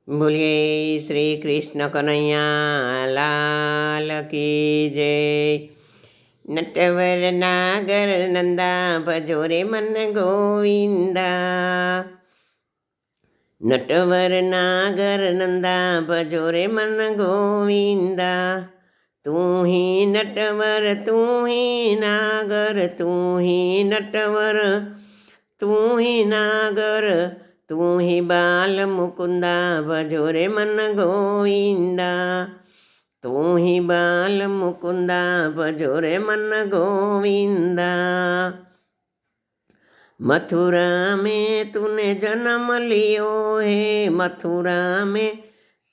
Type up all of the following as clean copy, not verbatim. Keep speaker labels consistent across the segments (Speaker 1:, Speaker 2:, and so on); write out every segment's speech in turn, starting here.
Speaker 1: बोलिए श्री कृष्ण कन्हैया लाल की जय। नटवर नागर नंदा भजोरे मन गोविंदा। नटवर नागर नंदा भजोरे मन गोविंदा। तू ही नटवर तू ही नागर तू ही नटवर तू ही नागर तू ही बाल मुकुंदा भजोरे मन गोविंदा। तू ही बाल मुकुंदा भजोरे मन गोविंदा। मथुरा में तूने जन्म लियो है, मथुरा में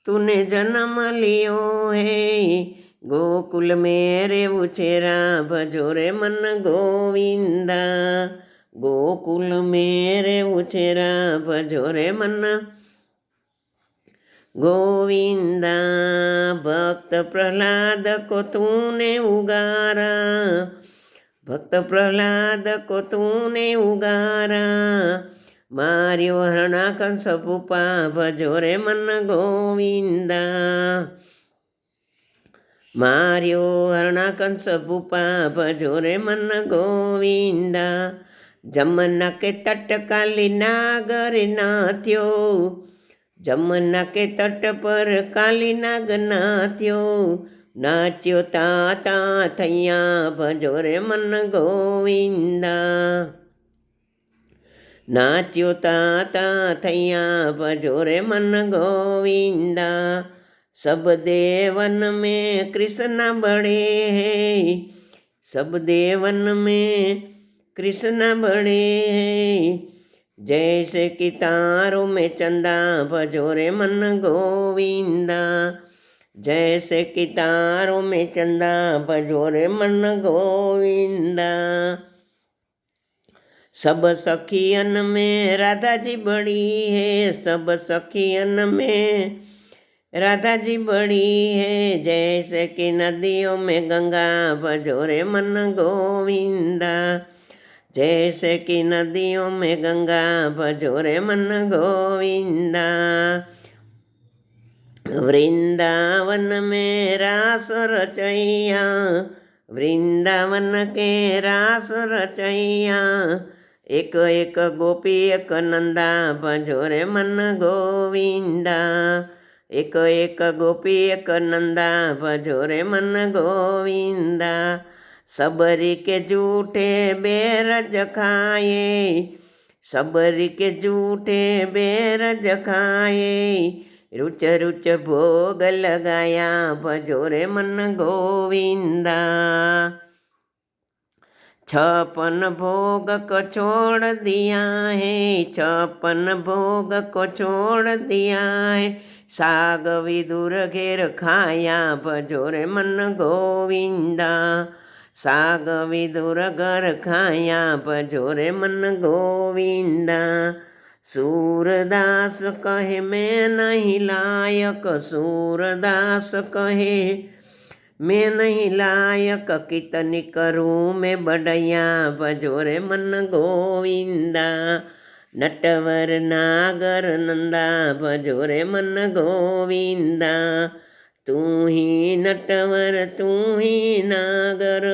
Speaker 1: तूने जन्म लियो है। गोकुल मेरे उछेरा भजोरे मन गोविंदा। गोकुल मेरे उछेरा भजोरे मन गोविंदा। भक्त प्रहलाद को तूने उगारा, भक्त प्रहलाद को तूने उगारा। मार्यो हरणाकंस भूपा भजोरे मन गोविंदा। मार्यो हरणाकंस भूपा भजोरे मन गोविंदा। जमुना के तट काली नागर नाथ्यो, जमुना के तट पर काली नाग नाथ्यो। नाच्यो ताता थैया भजोरे मन गोविंदा। नाच्यो ताता थैया भजोरे मन गोविंदा। सब देवन में कृष्ण बड़े हैं, सब देवन में कृष्ण बड़े हैं। जैसे कि तारों में चंदा भजोरे मन गोविंदा। जैसे कि तारों में चंदा भजोरे मन गोविंदा। सब सखियन में राधा जी बड़ी है, सब सखियन में राधा जी बड़ी है। जैसे कि नदियों में गंगा भजोरे मन गोविंदा। जैसे कि नदियों में गंगा भजोरे मन गोविंदा। वृंदावन में रास रचैया, वृंदावन के रास रचैया। एक एक गोपी एक नंदा भजोरे मन गोविंदा। एक एक गोपी एक नंदा भजोरे मन गोविंदा। सबरी के जूठे बेरज खाए, सबरी के जूठे बेरज खाए। रुच रुच भोग लगाया भजोरे मन गोविंदा। छप्पन भोग को छोड़ दिया है, छप्पन भोग को छोड़ दिया है। साग विदुर घेर खाया भजोरे मन गोविंदा। साग विदुर घर खाया भजोरे मन गोविंदा। सूरदास कहे मैं नहीं लायक, सूरदास कहे मैं नहीं लायक। कितनी करूँ मैं बढ़ैया भजोरे मन गोविंदा। नटवर नागर नंदा भजोरे मन गोविंदा। तू ही नटवर तू ही नागर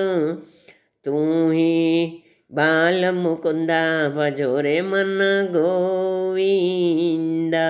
Speaker 1: तू ही बाल मुकुंदा भजोरे मन गोविंदा।